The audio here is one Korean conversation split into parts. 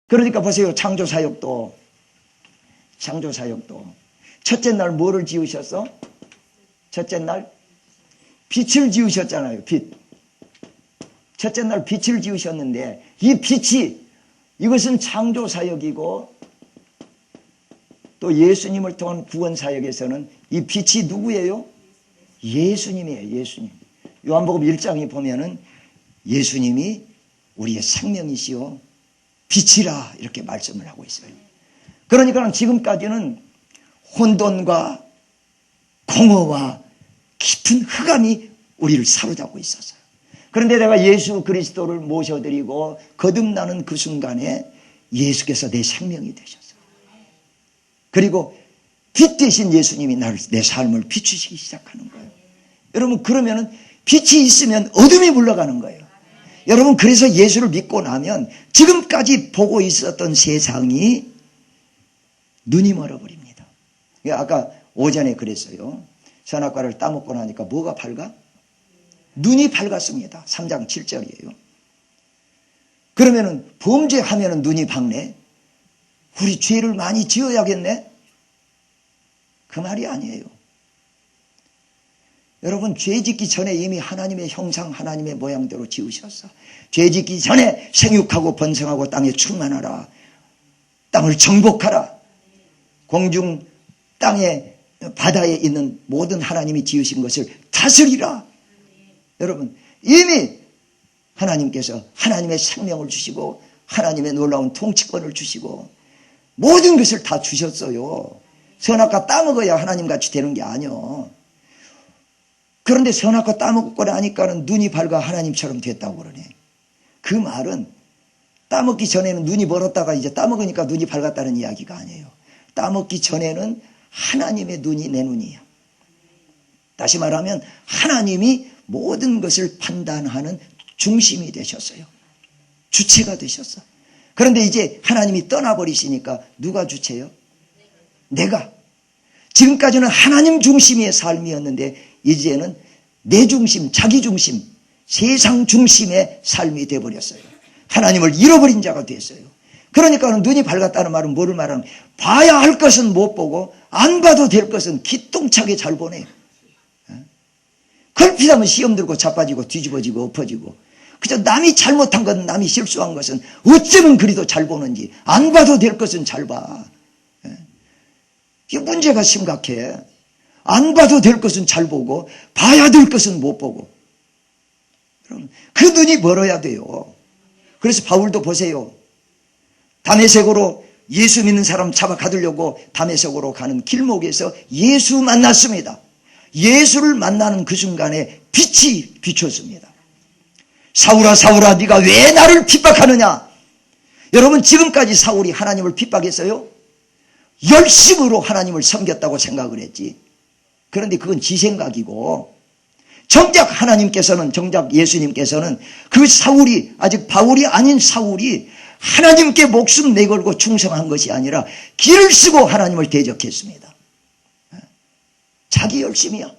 그러니까 보세요. 창조사역도 첫째 날 뭐를 지으셨어? 첫째 날 빛을 지으셨잖아요. 빛. 첫째 날 빛을 지으셨는데 이 빛이 이것은 창조사역이고 또 예수님을 통한 구원사역에서는 이 빛이 누구예요? 예수님이에요. 예수님. 요한복음 1장에 보면은 예수님이 우리의 생명이시요 빛이라 이렇게 말씀을 하고 있어요. 그러니까 지금까지는 혼돈과 공허와 깊은 흑암이 우리를 사로잡고 있었어요. 그런데 내가 예수 그리스도를 모셔드리고 거듭나는 그 순간에 예수께서 내 생명이 되셨어요. 그리고 빛 대신 예수님이 내 삶을 비추시기 시작하는 거예요. 여러분, 그러면은 빛이 있으면 어둠이 물러가는 거예요. 여러분, 그래서 예수를 믿고 나면 지금까지 보고 있었던 세상이 눈이 멀어버립니다. 아까 오전에 그랬어요. 선악과를 따먹고 나니까 뭐가 밝아? 눈이 밝았습니다. 3장 7절이에요. 그러면은 범죄하면은 눈이 밝네? 우리 죄를 많이 지어야겠네? 그 말이 아니에요. 여러분, 죄 짓기 전에 이미 하나님의 형상, 하나님의 모양대로 지으셨어. 죄 짓기 전에 생육하고 번성하고 땅에 충만하라. 땅을 정복하라. 공중, 땅에, 바다에 있는 모든 하나님이 지으신 것을 다스리라. 여러분, 이미 하나님께서 하나님의 생명을 주시고 하나님의 놀라운 통치권을 주시고 모든 것을 다 주셨어요. 선악과 따먹어야 하나님같이 되는 게 아니요. 그런데 선악과 따먹고 나니까는 눈이 밝아 하나님처럼 됐다고 그러네. 그 말은 따먹기 전에는 눈이 멀었다가 이제 따먹으니까 눈이 밝았다는 이야기가 아니에요. 따먹기 전에는 하나님의 눈이 내 눈이야. 다시 말하면 하나님이 모든 것을 판단하는 중심이 되셨어요. 주체가 되셨어. 그런데 이제 하나님이 떠나버리시니까 누가 주체요? 내가. 지금까지는 하나님 중심의 삶이었는데 이제는 내 중심, 자기 중심, 세상 중심의 삶이 되어버렸어요. 하나님을 잃어버린 자가 됐어요. 그러니까 눈이 밝았다는 말은 뭐를 말하는 거예요? 봐야 할 것은 못 보고 안 봐도 될 것은 기똥차게 잘 보네. 걸핏하면 시험 들고 자빠지고 뒤집어지고 엎어지고 그저 남이 잘못한 건 남이 실수한 것은 어쩌면 그리도 잘 보는지 안 봐도 될 것은 잘 봐. 이게 문제가 심각해. 안 봐도 될 것은 잘 보고 봐야 될 것은 못 보고. 그럼 그 눈이 멀어야 돼요. 그래서 바울도 보세요. 다메섹으로 예수 믿는 사람 잡아 가두려고 다메섹으로 가는 길목에서 예수 만났습니다. 예수를 만나는 그 순간에 빛이 비쳤습니다. 사울아 사울아 네가 왜 나를 핍박하느냐. 여러분, 지금까지 사울이 하나님을 핍박했어요? 열심으로 하나님을 섬겼다고 생각을 했지. 그런데 그건 지 생각이고 정작 하나님께서는, 정작 예수님께서는 그 사울이, 아직 바울이 아닌 사울이 하나님께 목숨 내걸고 충성한 것이 아니라 길을 쓰고 하나님을 대적했습니다. 자기 열심이야.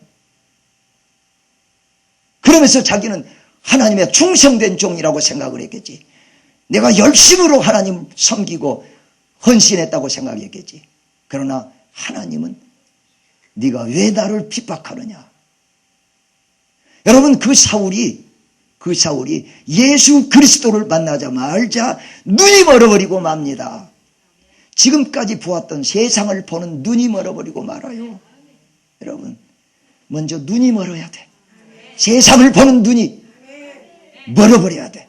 그러면서 자기는 하나님의 충성된 종이라고 생각을 했겠지. 내가 열심으로 하나님 섬기고 헌신했다고 생각했겠지. 그러나 하나님은 네가 왜 나를 핍박하느냐. 여러분, 그 사울이 예수 그리스도를 만나자마자 눈이 멀어버리고 맙니다. 지금까지 보았던 세상을 보는 눈이 멀어버리고 말아요. 여러분, 먼저 눈이 멀어야 돼. 세상을 보는 눈이 멀어버려야 돼.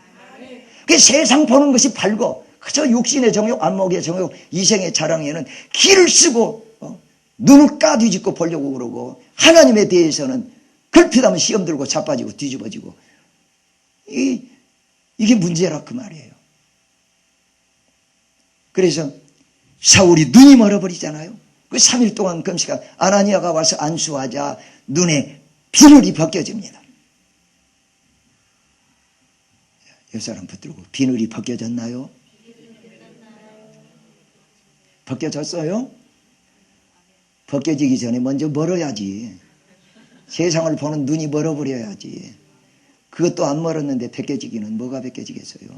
그 세상 보는 것이 밝고 그저 육신의 정욕, 안목의 정욕, 이생의 자랑에는 길을 쓰고 눈을 까뒤집고 보려고 그러고 하나님에 대해서는 걸핏하면 시험 들고 자빠지고 뒤집어지고 이게 문제라 그 말이에요. 그래서 사울이 눈이 멀어버리잖아요. 그 3일 동안 금식한 아나니아가 와서 안수하자 눈에 비늘이 벗겨집니다. 옆 사람 붙들고 비늘이 벗겨졌나요? 벗겨졌어요? 벗겨지기 전에 먼저 멀어야지. 세상을 보는 눈이 멀어버려야지. 그것도 안 멀었는데 벗겨지기는 뭐가 벗겨지겠어요?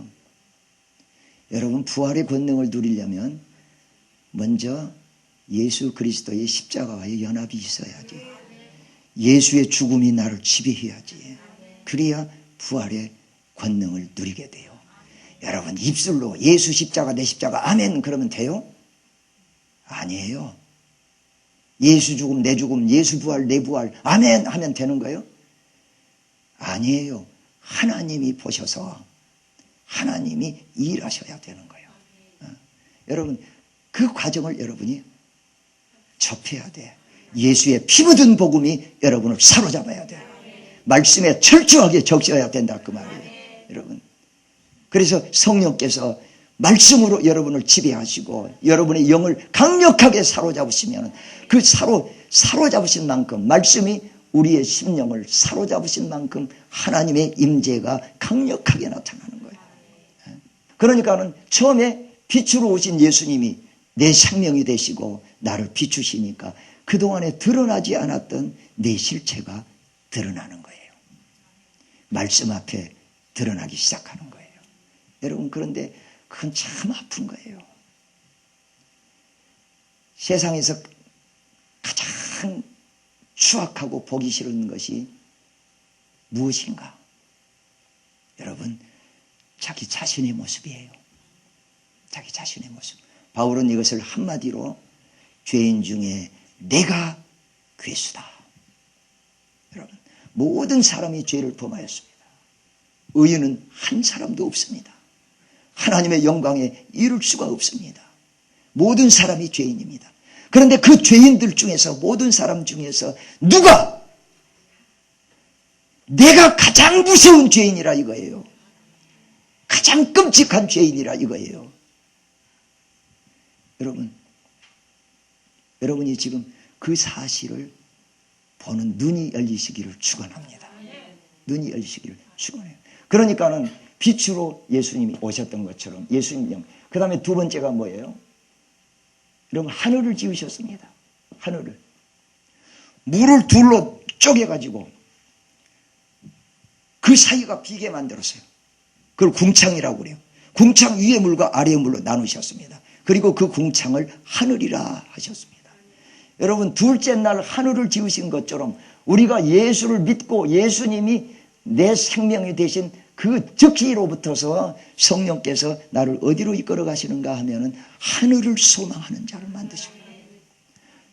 여러분 부활의 권능을 누리려면 먼저 예수 그리스도의 십자가와의 연합이 있어야지. 예수의 죽음이 나를 지배해야지. 그래야 부활의 권능을 누리게 돼요. 여러분 입술로 예수 십자가 내 십자가 아멘 그러면 돼요? 아니에요. 예수 죽음 내 죽음 예수 부활 내 부활 아멘 하면 되는 거예요? 아니에요. 하나님이 보셔서 하나님이 일하셔야 되는 거예요. 여러분 그 과정을 여러분이 접해야 돼. 예수의 피 묻은 복음이 여러분을 사로잡아야 돼. 말씀에 철저하게 적셔야 된다 그 말이에요. 여러분 그래서 성령께서 말씀으로 여러분을 지배하시고 여러분의 영을 강력하게 사로잡으시면 그 사로잡으신 만큼 말씀이 우리의 심령을 사로잡으신 만큼 하나님의 임재가 강력하게 나타나는 거예요. 그러니까는 처음에 빛으로 오신 예수님이 내 생명이 되시고 나를 비추시니까 그동안에 드러나지 않았던 내 실체가 드러나는 거예요. 말씀 앞에 드러나기 시작하는 거예요. 여러분 그런데 그건 참 아픈 거예요. 세상에서 가장 추악하고 보기 싫은 것이 무엇인가? 여러분 자기 자신의 모습이에요. 자기 자신의 모습. 바울은 이것을 한마디로 죄인 중에 내가 괴수다. 여러분 모든 사람이 죄를 범하였습니다. 의인은 한 사람도 없습니다. 하나님의 영광에 이룰 수가 없습니다. 모든 사람이 죄인입니다. 그런데 그 죄인들 중에서 모든 사람 중에서 누가 내가 가장 무서운 죄인이라 이거예요. 가장 끔찍한 죄인이라 이거예요. 여러분이 지금 그 사실을 보는 눈이 열리시기를 축원합니다. 눈이 열리시기를 축원해요. 그러니까는 빛으로 예수님이 오셨던 것처럼 예수님 영. 그 다음에 두 번째가 뭐예요? 여러분 하늘을 지으셨습니다. 하늘을. 물을 둘로 쪼개가지고 그 사이가 비게 만들었어요. 그걸 궁창이라고 그래요. 궁창 위의 물과 아래의 물로 나누셨습니다. 그리고 그 궁창을 하늘이라 하셨습니다. 여러분 둘째 날 하늘을 지으신 것처럼 우리가 예수를 믿고 예수님이 내 생명이 되신 그 즉기로부터서 성령께서 나를 어디로 이끌어 가시는가 하면은 하늘을 소망하는 자를 만드십니다.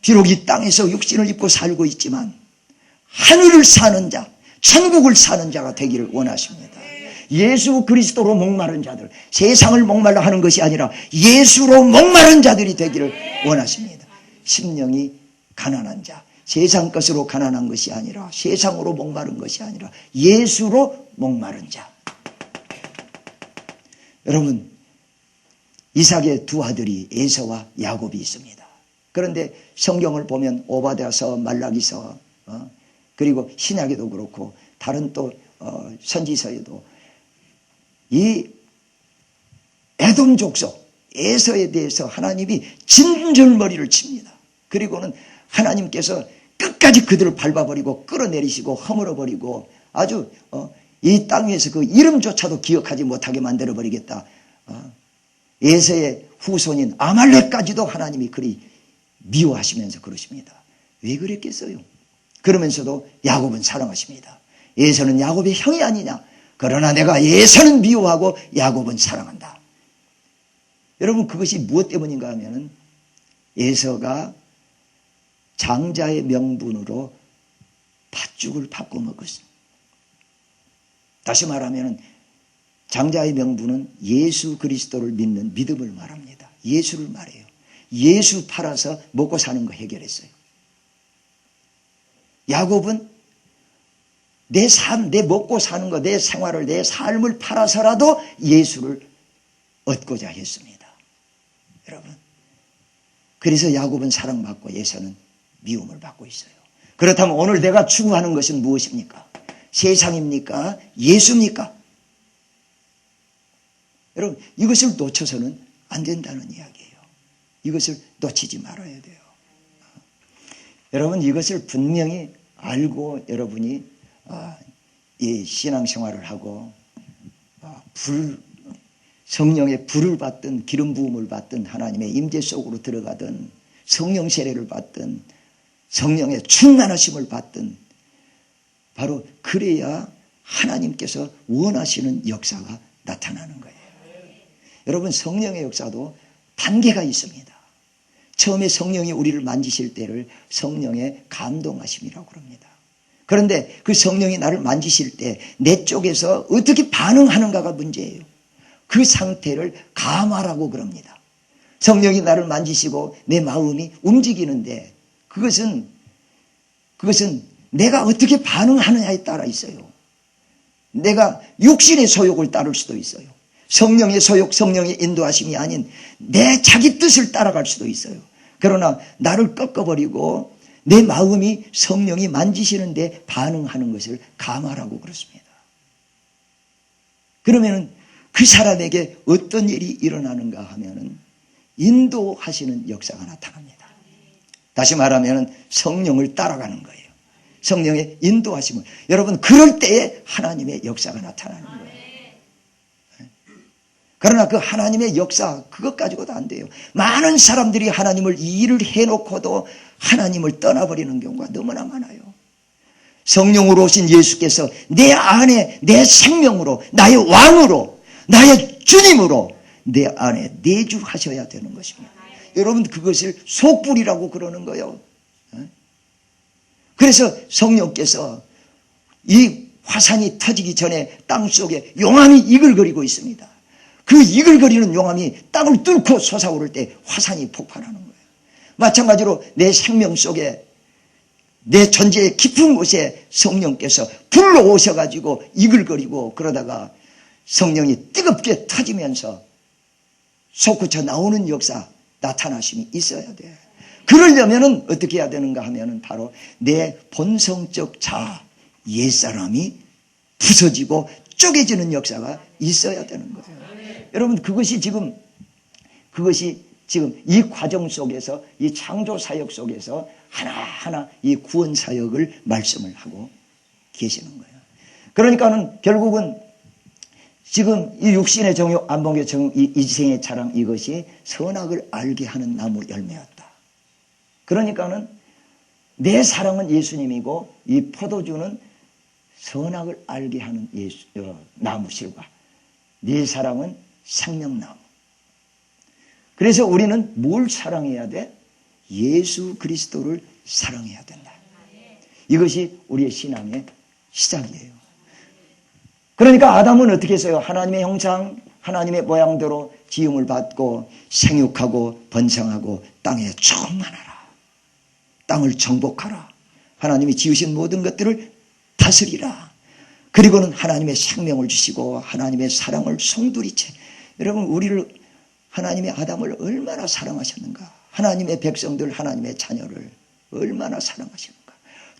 비록 이 땅에서 육신을 입고 살고 있지만 하늘을 사는 자, 천국을 사는 자가 되기를 원하십니다. 예수 그리스도로 목마른 자들, 세상을 목말라 하는 것이 아니라 예수로 목마른 자들이 되기를 원하십니다. 심령이 가난한 자, 세상 것으로 가난한 것이 아니라 세상으로 목마른 것이 아니라 예수로 목마른 자. 여러분 이삭의 두 아들이 에서와 야곱이 있습니다. 그런데 성경을 보면 오바댜서, 말라기서 그리고 신약에도 그렇고 다른 또 선지서에도 이 에돔 족속 에서에 대해서 하나님이 진절머리를 칩니다. 그리고는 하나님께서 끝까지 그들을 밟아버리고 끌어내리시고 허물어버리고 아주 이 땅에서 그 이름조차도 기억하지 못하게 만들어버리겠다. 에서의 후손인 아말렉까지도 하나님이 그리 미워하시면서 그러십니다. 왜 그랬겠어요? 그러면서도 야곱은 사랑하십니다. 에서는 야곱의 형이 아니냐? 그러나 내가 에서는 미워하고 야곱은 사랑한다. 여러분 그것이 무엇 때문인가 하면은 에서가 장자의 명분으로 팥죽을 바꿔 먹었습니다. 다시 말하면 장자의 명분은 예수 그리스도를 믿는 믿음을 말합니다. 예수를 말해요. 예수 팔아서 먹고 사는 거 해결했어요. 야곱은 내 삶, 내 먹고 사는 거, 내 생활을, 내 삶을 팔아서라도 예수를 얻고자 했습니다. 여러분. 그래서 야곱은 사랑받고 에서는 미움을 받고 있어요. 그렇다면 오늘 내가 추구하는 것은 무엇입니까? 세상입니까? 예수입니까? 여러분 이것을 놓쳐서는 안 된다는 이야기예요. 이것을 놓치지 말아야 돼요. 여러분 이것을 분명히 알고 여러분이 이 신앙생활을 하고 성령의 불을 받든 기름 부음을 받든 하나님의 임재 속으로 들어가든 성령 세례를 받든 성령의 충만하심을 받든 바로 그래야 하나님께서 원하시는 역사가 나타나는 거예요. 여러분, 성령의 역사도 단계가 있습니다. 처음에 성령이 우리를 만지실 때를 성령의 감동하심이라고 그럽니다. 그런데 그 성령이 나를 만지실 때 내 쪽에서 어떻게 반응하는가가 문제예요. 그 상태를 감화라고 그럽니다. 성령이 나를 만지시고 내 마음이 움직이는데 그것은 내가 어떻게 반응하느냐에 따라 있어요. 내가 육신의 소욕을 따를 수도 있어요. 성령의 소욕, 성령의 인도하심이 아닌 내 자기 뜻을 따라갈 수도 있어요. 그러나 나를 꺾어버리고 내 마음이 성령이 만지시는데 반응하는 것을 감화라고 그렇습니다. 그러면 그 사람에게 어떤 일이 일어나는가 하면은 인도하시는 역사가 나타납니다. 다시 말하면 성령을 따라가는 거예요. 성령의 인도하심을. 여러분, 그럴 때에 하나님의 역사가 나타나는 거예요. 그러나 그 하나님의 역사, 그것 가지고도 안 돼요. 많은 사람들이 하나님을 이 일을 해놓고도 하나님을 떠나버리는 경우가 너무나 많아요. 성령으로 오신 예수께서 내 안에 내 생명으로, 나의 왕으로, 나의 주님으로 내 안에 내주하셔야 되는 것입니다. 여러분, 그것을 속불이라고 그러는 거예요. 그래서 성령께서 이 화산이 터지기 전에 땅속에 용암이 이글거리고 있습니다. 그 이글거리는 용암이 땅을 뚫고 솟아오를 때 화산이 폭발하는 거예요. 마찬가지로 내 생명 속에 내 존재의 깊은 곳에 성령께서 불러 오셔가지고 이글거리고 그러다가 성령이 뜨겁게 터지면서 솟구쳐 나오는 역사, 나타나심이 있어야 돼. 그러려면 어떻게 해야 되는가 하면 바로 내 본성적 자아, 옛사람이 부서지고 쪼개지는 역사가 있어야 되는 거예요. 여러분, 그것이 지금 이 과정 속에서, 이 창조 사역 속에서 하나하나 이 구원 사역을 말씀을 하고 계시는 거예요. 그러니까는 결국은 지금 이 육신의 정욕, 안목의 정욕, 이 이생의 자랑, 이것이 선악을 알게 하는 나무 열매였다. 그러니까는 내 사랑은 예수님이고 이 포도주는 선악을 알게 하는 나무실과 내 사랑은 생명나무. 그래서 우리는 뭘 사랑해야 돼? 예수 그리스도를 사랑해야 된다. 이것이 우리의 신앙의 시작이에요. 그러니까 아담은 어떻게 했어요? 하나님의 형상, 하나님의 모양대로 지음을 받고 생육하고 번성하고 땅에 충만하라. 땅을 정복하라. 하나님이 지으신 모든 것들을 다스리라. 그리고는 하나님의 생명을 주시고 하나님의 사랑을 송두리째. 여러분, 우리를 하나님의 아담을 얼마나 사랑하셨는가. 하나님의 백성들, 하나님의 자녀를 얼마나 사랑하셨는가.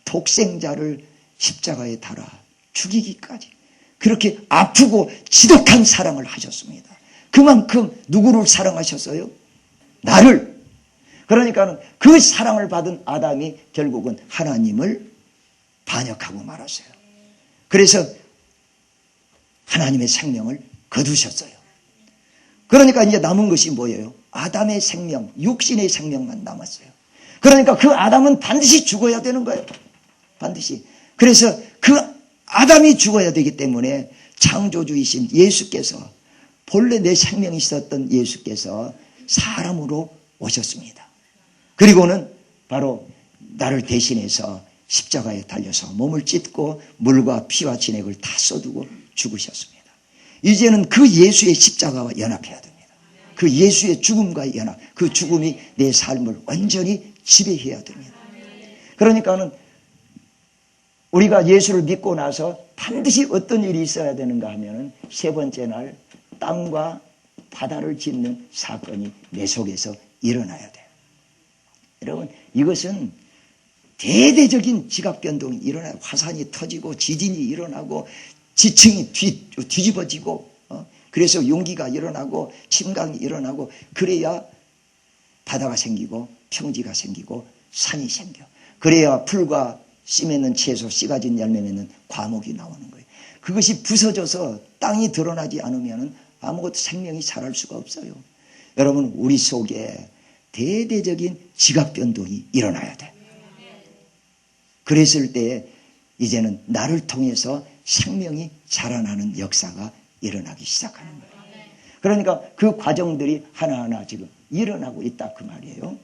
독생자를 십자가에 달아 죽이기까지 그렇게 아프고 지독한 사랑을 하셨습니다. 그만큼 누구를 사랑하셨어요? 나를. 그러니까 그 사랑을 받은 아담이 결국은 하나님을 반역하고 말았어요. 그래서 하나님의 생명을 거두셨어요. 그러니까 이제 남은 것이 뭐예요? 아담의 생명, 육신의 생명만 남았어요. 그러니까 그 아담은 반드시 죽어야 되는 거예요. 반드시. 그래서 그 아담이 죽어야 되기 때문에 창조주이신 예수께서, 본래 내 생명이 있었던 예수께서 사람으로 오셨습니다. 그리고는 바로 나를 대신해서 십자가에 달려서 몸을 찢고 물과 피와 진액을 다 쏟고 죽으셨습니다. 이제는 그 예수의 십자가와 연합해야 됩니다. 그 예수의 죽음과 연합, 그 죽음이 내 삶을 완전히 지배해야 됩니다. 그러니까는 우리가 예수를 믿고 나서 반드시 어떤 일이 있어야 되는가 하면은 세 번째 날 땅과 바다를 짓는 사건이 내 속에서 일어나야 돼요. 여러분, 이것은 대대적인 지각 변동이 일어나요. 화산이 터지고 지진이 일어나고 지층이 뒤집어지고 그래서 용기가 일어나고 침강이 일어나고 그래야 바다가 생기고 평지가 생기고 산이 생겨. 그래야 풀과 씨 맺는 채소, 씨 가진 열매 맺는 과목이 나오는 거예요. 그것이 부서져서 땅이 드러나지 않으면 아무것도 생명이 자랄 수가 없어요. 여러분, 우리 속에 대대적인 지각 변동이 일어나야 돼. 그랬을 때 이제는 나를 통해서 생명이 자라나는 역사가 일어나기 시작하는 거예요. 그러니까 그 과정들이 하나하나 지금 일어나고 있다 그 말이에요.